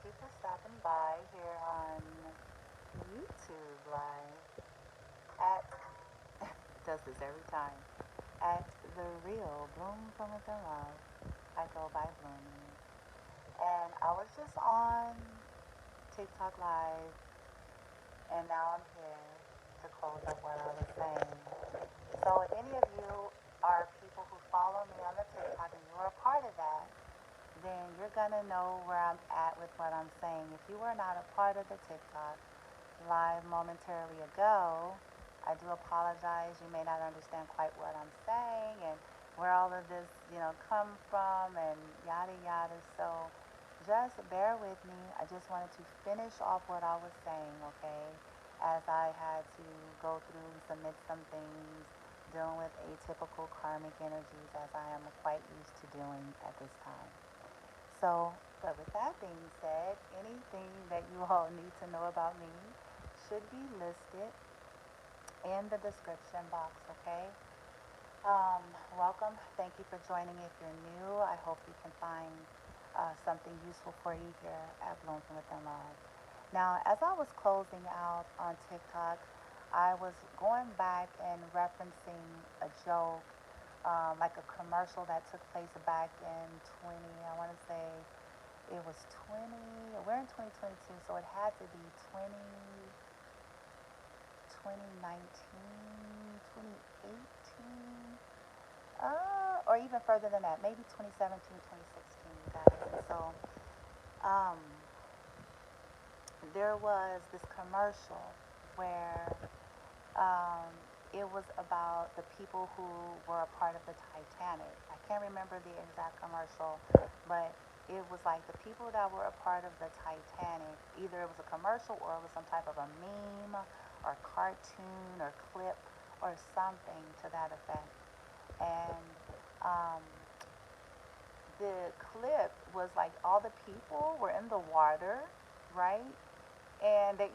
you for stopping by here on YouTube Live at, does this every time, at The Real Bloom from Within Love. I go by Blooming. And I was just on TikTok Live, and now I'm here to close up what I was saying. So if any of you are people who follow me on the TikTok and you are a part of that, then you're gonna know where I'm at with what I'm saying. If you were not a part of the TikTok live momentarily ago, I do apologize. You may not understand quite what I'm saying and where all of this, come from and yada yada. So just bear with me. I just wanted to finish off what I was saying, okay? As I had to go through and submit some things, dealing with atypical karmic energies as I am quite used to doing at this time. So, but with that being said, anything that you all need to know about me should be listed in the description box, okay? Welcome. Thank you for joining. If you're new, I hope you can find something useful for you here at Bloom from Within Love. Now, as I was closing out on TikTok, I was going back and referencing a joke, like a commercial that took place back in 20, I want to say it was 20, we're in 2022, so it had to be 2019, 2018, or even further than that, maybe 2017, 2016, you guys. And so um, there was this commercial where um, it was about the people who were a part of the Titanic. I can't remember the exact commercial, but it was like the people that were a part of the Titanic, either it was a commercial or it was some type of a meme or cartoon or clip or something to that effect. And um, the clip was like all the people were in the water, right? And they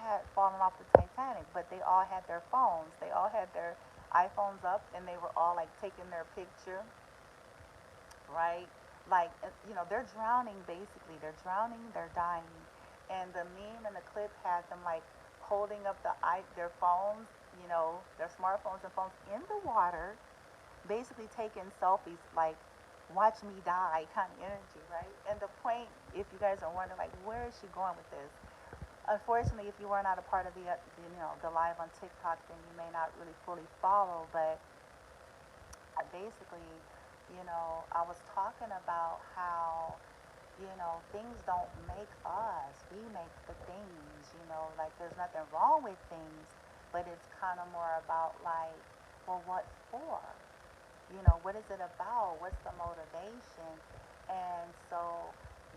had fallen off the Titanic, but they all had their phones. They all had their iPhones up, and they were all like taking their picture, right? Like they're drowning basically. They're drowning. They're dying, and the meme and the clip had them like holding up their phones, their smartphones and phones in the water, basically taking selfies, like watch me die kind of energy, right? And the point, if you guys are wondering, like, where is she going with this? Unfortunately, if you were not a part of the live on TikTok, then you may not really fully follow. But basically, I was talking about how things don't make us; we make the things. Like there's nothing wrong with things, but it's kind of more about like, well, what for? What is it about? What's the motivation? And so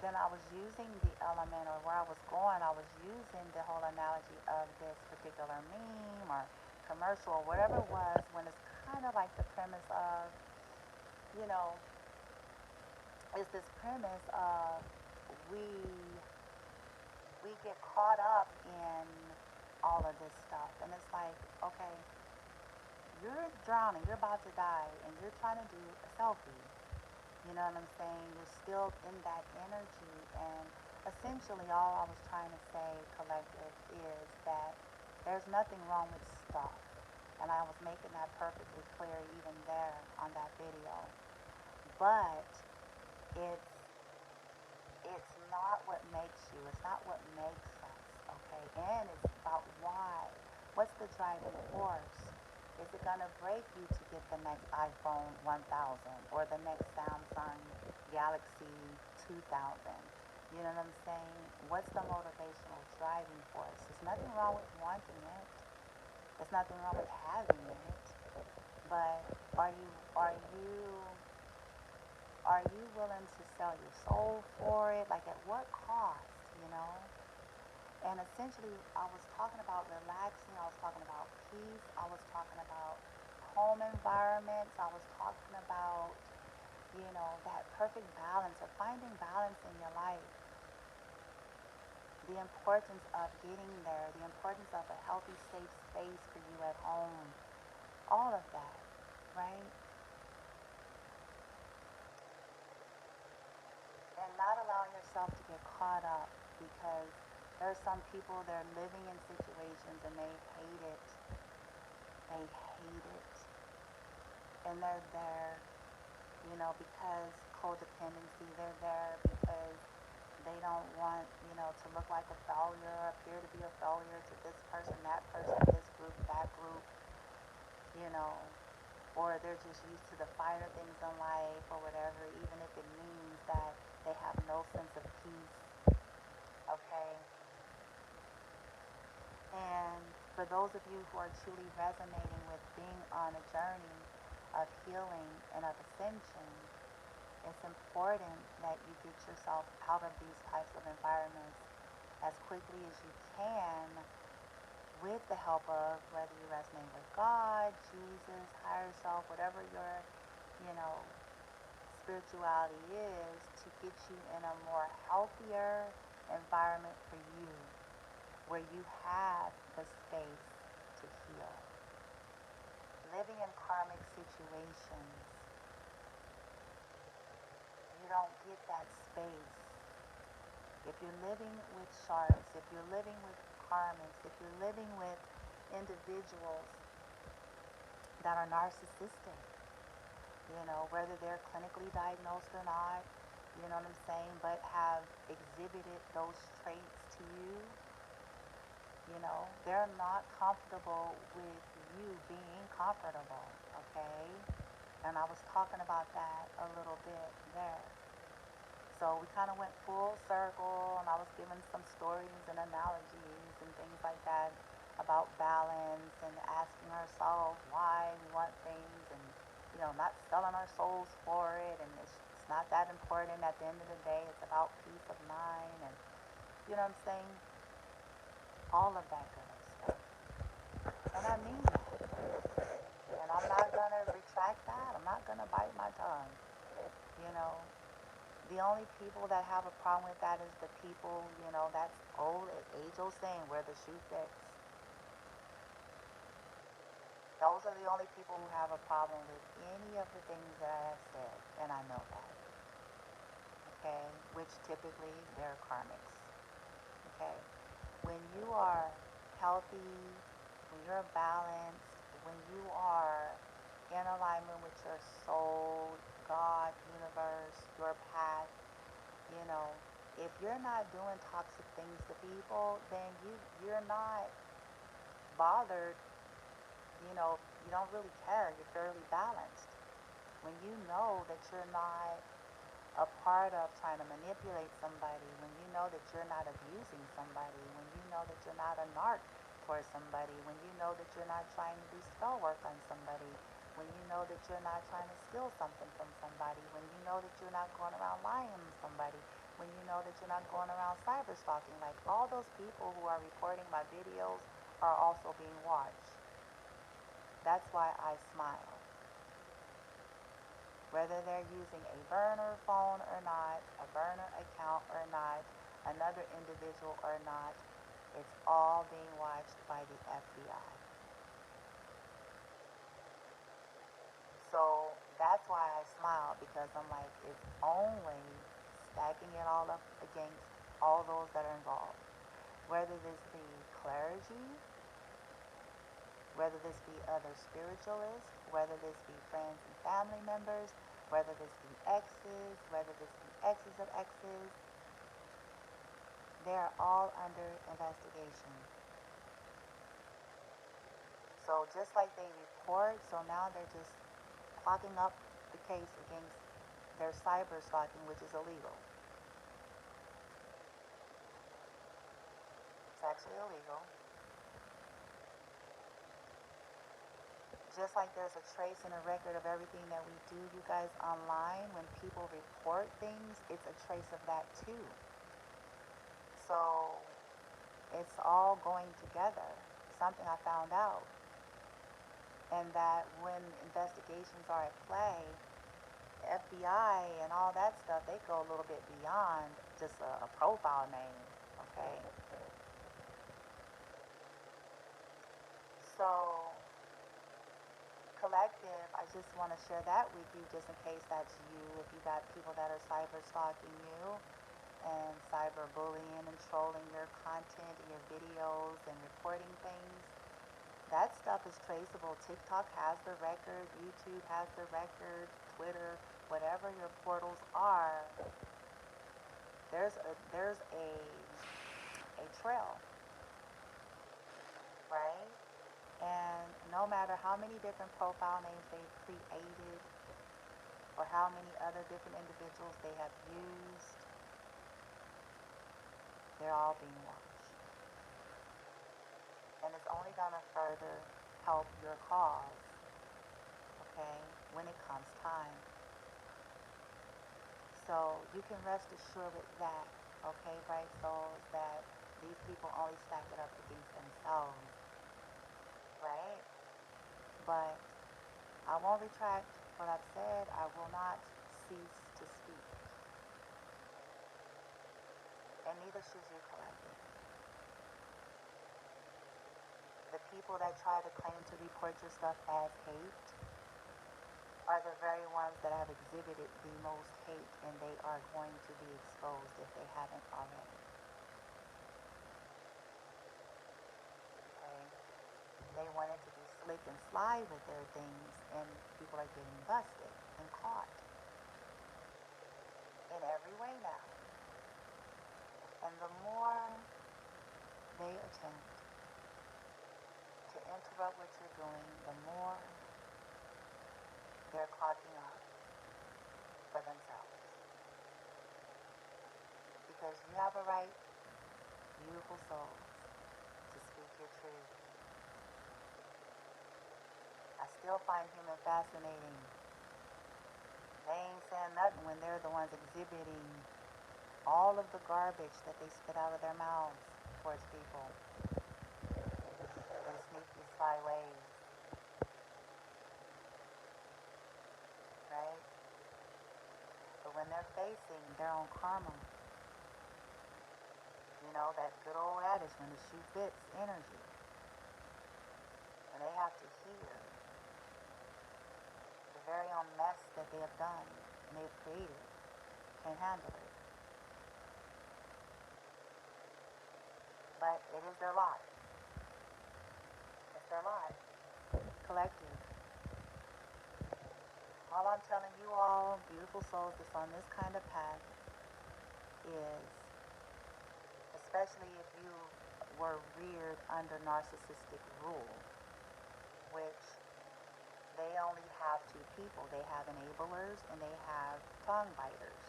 then I was using the element, or where I was going, I was using the whole analogy of this particular meme or commercial or whatever it was, when it's kind of like the premise of, you know, it's this premise of we we get caught up in all of this stuff. And it's like, okay, you're drowning, you're about to die, and you're trying to do a selfie. You know what I'm saying? You're still in that energy. And essentially, all I was trying to say, collective, is that there's nothing wrong with stuff. And I was making that perfectly clear even there on that video. But it's it's not what makes you. It's not what makes us, okay? And it's about why. What's the driving force? Is it going to break you to get the next iPhone 1000 or the next Samsung Galaxy 2000? You know what I'm saying? What's the motivational driving force? There's nothing wrong with wanting it. There's nothing wrong with having it. But are you willing to sell your soul for it? Like at what cost, you know? And essentially, I was talking about relaxing. I was talking about peace. I was talking about home environments. I was talking about, that perfect balance, or finding balance in your life. The importance of getting there. The importance of a healthy, safe space for you at home. All of that, right? And not allowing yourself yourself to get caught up, because there are some people that are living in situations and they hate it. They hate it. And they're there, because codependency. They're there because they don't want, to look like a failure, appear to be a failure to this person, this group, that group, you know, or they're just used to the finer things in life or whatever, even if it means that they have no sense of peace, okay? And for those of you who are truly resonating with being on a journey of healing and of ascension, it's important that you get yourself out of these types of environments as quickly as you can, with the help of, whether you resonate with God, Jesus, higher self, whatever your, you know, spirituality is, to get you in a more healthier environment for you, where you have the space to heal. Living in karmic situations, you don't get that space. If you're living with sharks, if you're living with karmics, if you're living with individuals that are narcissistic, whether they're clinically diagnosed or not, you know what I'm saying, but have exhibited those traits to you, they're not comfortable with you being comfortable, okay? And I was talking about that a little bit there. So we kind of went full circle, and I was giving some stories and analogies and things like that about balance, and asking ourselves why we want things, and not selling our souls for it, and it's not that important at the end of the day. It's about peace of mind, and you know what I'm saying? All of that good stuff. And I mean that. And I'm not going to retract that. I'm not going to bite my tongue. The only people that have a problem with that is the people, that's age-old saying, where the shoe fits. Those are the only people who have a problem with any of the things that I have said, and I know that. Okay? Which typically, they're karmics. Okay? When you are healthy, when you're balanced, when you are in alignment with your soul, God, universe, your path, if you're not doing toxic things to people, then you're not bothered, you don't really care, you're fairly balanced. When you know that you're not a part of trying to manipulate somebody, when you know that you're not abusing somebody, when you know that you're not a narc towards somebody, when you know that you're not trying to do spell work on somebody, when you know that you're not trying to steal something from somebody, when you know that you're not going around lying to somebody, when you know that you're not going around cyber stalking, like all those people who are recording my videos are also being watched. That's why I smile. Whether they're using a burner phone or not, a burner account or not, another individual or not, it's all being watched by the FBI. So that's why I smile, because I'm like, it's only stacking it all up against all those that are involved. Whether this be clergy, whether this be other spiritualists, whether this be friends and family members, whether this be exes, whether this be exes of exes, they are all under investigation. So just like they report, so now they're just clocking up the case against their cyber stalking, which is illegal. It's actually illegal. Just like there's a trace and a record of everything that we do, you guys, online, when people report things, it's a trace of that too. So it's all going together. Something I found out. And that when investigations are at play, FBI and all that stuff, they go a little bit beyond just a profile name, okay? So, collective, I just want to share that with you, just in case that's you, if you got people that are cyber stalking you, and cyberbullying and trolling your content, your videos, and reporting things, that stuff is traceable. TikTok has the record, YouTube has the record, Twitter, whatever your portals are, there's a trail, right? And no matter how many different profile names they've created or how many other different individuals they have used, they're all being watched. And it's only going to further help your cause, okay, when it comes time. So you can rest assured with that, okay, bright souls, that these people only stack it up against themselves, right? But I won't retract what I've said. I will not cease to speak. And neither should you, collective. The people that try to claim to report your stuff as hate are the very ones that have exhibited the most hate, and they are going to be exposed if they haven't already. Okay? They wanted to be slick and sly with their things, and people are getting busted and caught in every way now. And the more they attempt to interrupt what you're doing, the more they're clogging up for themselves. Because you have a right, beautiful souls, to speak your truth. I still find human fascinating. They ain't saying nothing when they're the ones exhibiting all of the garbage that they spit out of their mouths towards people in sneaky, sly ways. Right? But when they're facing their own karma, you know, that good old adage, when the shoe fits, energy, and they have to hear the very own mess that they have done and they've created, can't handle it. But it is their lot. It's their lot. Collective. All I'm telling you all, beautiful souls that's on this kind of path, is, especially if you were reared under narcissistic rule, which they only have two people. They have enablers and they have tongue biters.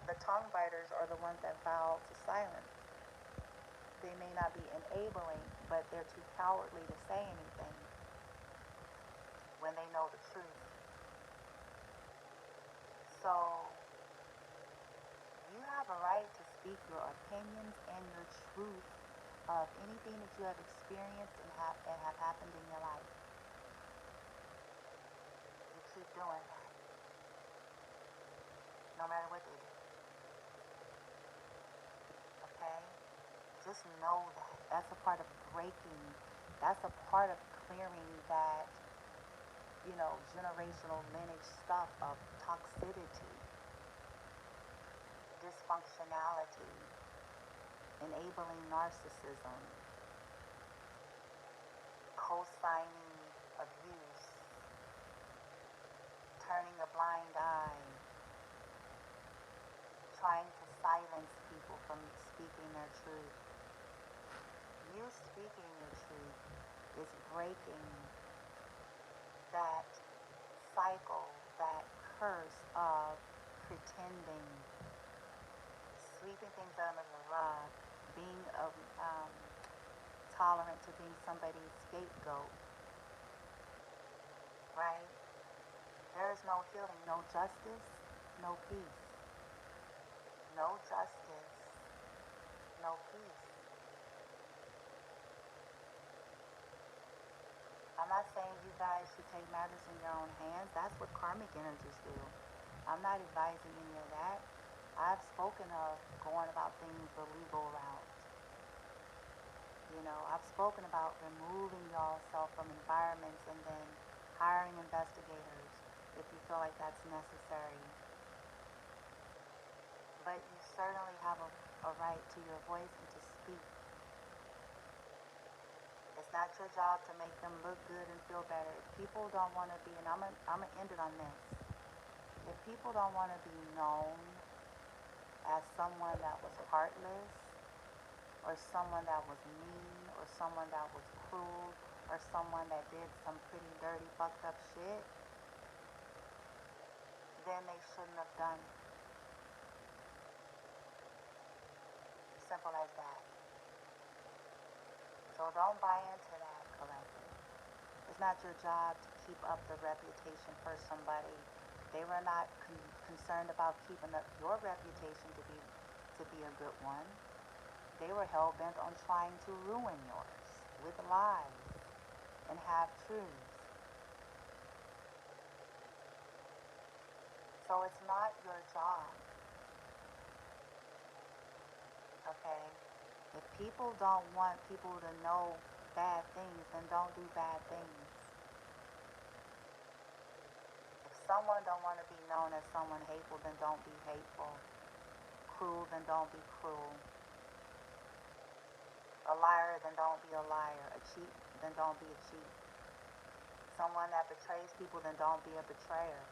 The tongue biters are the ones that vow to silence. They may not be enabling, but they're too cowardly to say anything when they know the truth. So you have a right to speak your opinions and your truth of anything that you have experienced and have happened in your life. You keep doing that, no matter what they do. Okay? Just know that. That's a part of breaking. That's a part of clearing that, you know, generational lineage stuff of toxicity, dysfunctionality, enabling narcissism, co-signing abuse, turning a blind eye, trying to silence people from speaking their truth. You speaking your truth is breaking that cycle, that curse of pretending, sweeping things under the rug, being tolerant to being somebody's scapegoat, right? There is no healing, no justice, no peace. No justice, no peace. I'm not saying you guys should take matters in your own hands. That's what karmic energies do. I'm not advising any of that. I've spoken of going about things the legal route. You know, I've spoken about removing yourself from environments and then hiring investigators if you feel like that's necessary. but you certainly have a right to your voice and to speak. It's not your job to make them look good and feel better. If people don't want to be, and I'm gonna end it on this. If people don't want to be known as someone that was heartless, or someone that was mean, or someone that was cruel, or someone that did some pretty dirty, fucked up shit, then they shouldn't have done it. Simple as that. So don't buy into that, collective. It's not your job to keep up the reputation for somebody. They were not concerned about keeping up your reputation to be a good one. They were hell-bent on trying to ruin yours with lies and half-truths. So it's not your job, okay? If people don't want people to know bad things, then don't do bad things. If someone don't want to be known as someone hateful, then don't be hateful. Cruel, then don't be cruel. A liar, then don't be a liar. A cheat, then don't be a cheat. Someone that betrays people, then don't be a betrayer.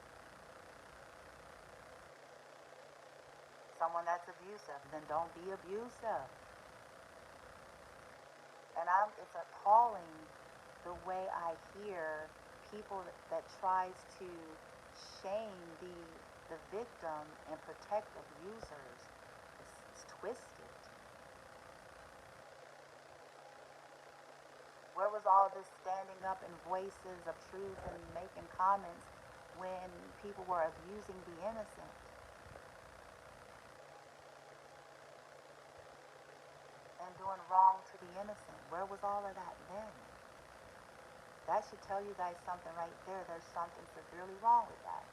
Someone that's abusive, then don't be abusive. And it's appalling the way I hear people that tries to shame the victim and protect abusers. It's twisted. Where was all this standing up in voices of truth and making comments when people were abusing the innocent? And doing wrong to the innocent. Where was all of that then? That should tell you guys something right there. There's something severely wrong with that.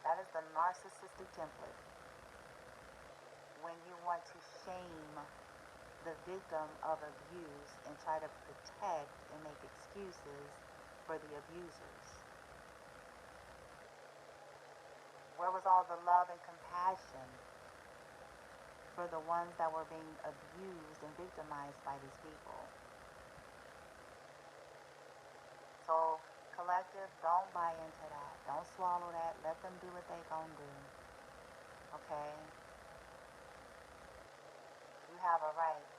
That is the narcissistic template. When you want to shame the victim of abuse and try to protect and make excuses for the abusers. Where was all the love and compassion for the ones that were being abused and victimized by these people? So, collective, don't buy into that. Don't swallow that. Let them do what they gonna do. Okay? You have a right.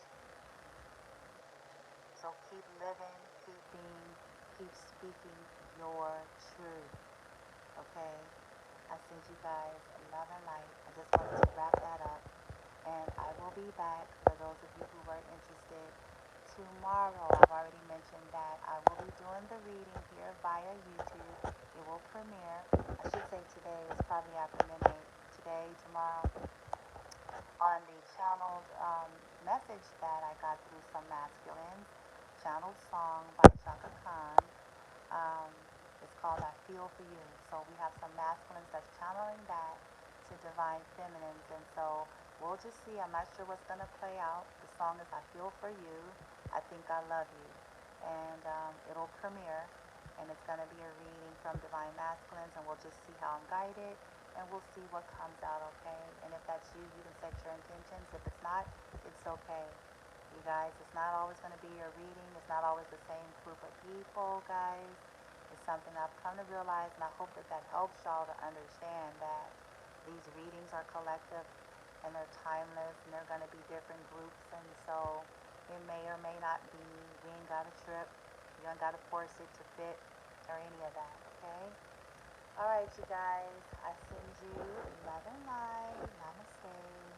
So keep living, keep being, keep speaking your truth. Okay? I send you guys love and light. I just wanted to wrap that up. And I will be back for those of you who are interested tomorrow. I've already mentioned that I will be doing the reading here via YouTube. It will premiere. I should say today. It's probably after midnight. Today, tomorrow. On the channeled message that I got through some masculines. Channeled song by Chaka Khan. It's called I Feel For You. So we have some masculines that's channeling that to divine feminines. And so we'll just see. I'm not sure what's going to play out. The song is I Feel For You. I Think I Love You. And it'll premiere. And it's going to be a reading from divine masculines. And we'll just see how I'm guided. And we'll see what comes out, okay? And if that's you, you can set your intentions. If it's not, it's okay. You guys, it's not always going to be your reading. It's not always the same group of people, guys. It's something I've come to realize, and I hope that that helps y'all to understand that these readings are collective and they're timeless, and they're going to be different groups, and so it may or may not be. We ain't got to trip. You ain't got to force it to fit or any of that, okay? All right, you guys, I send you love and light. Namaste.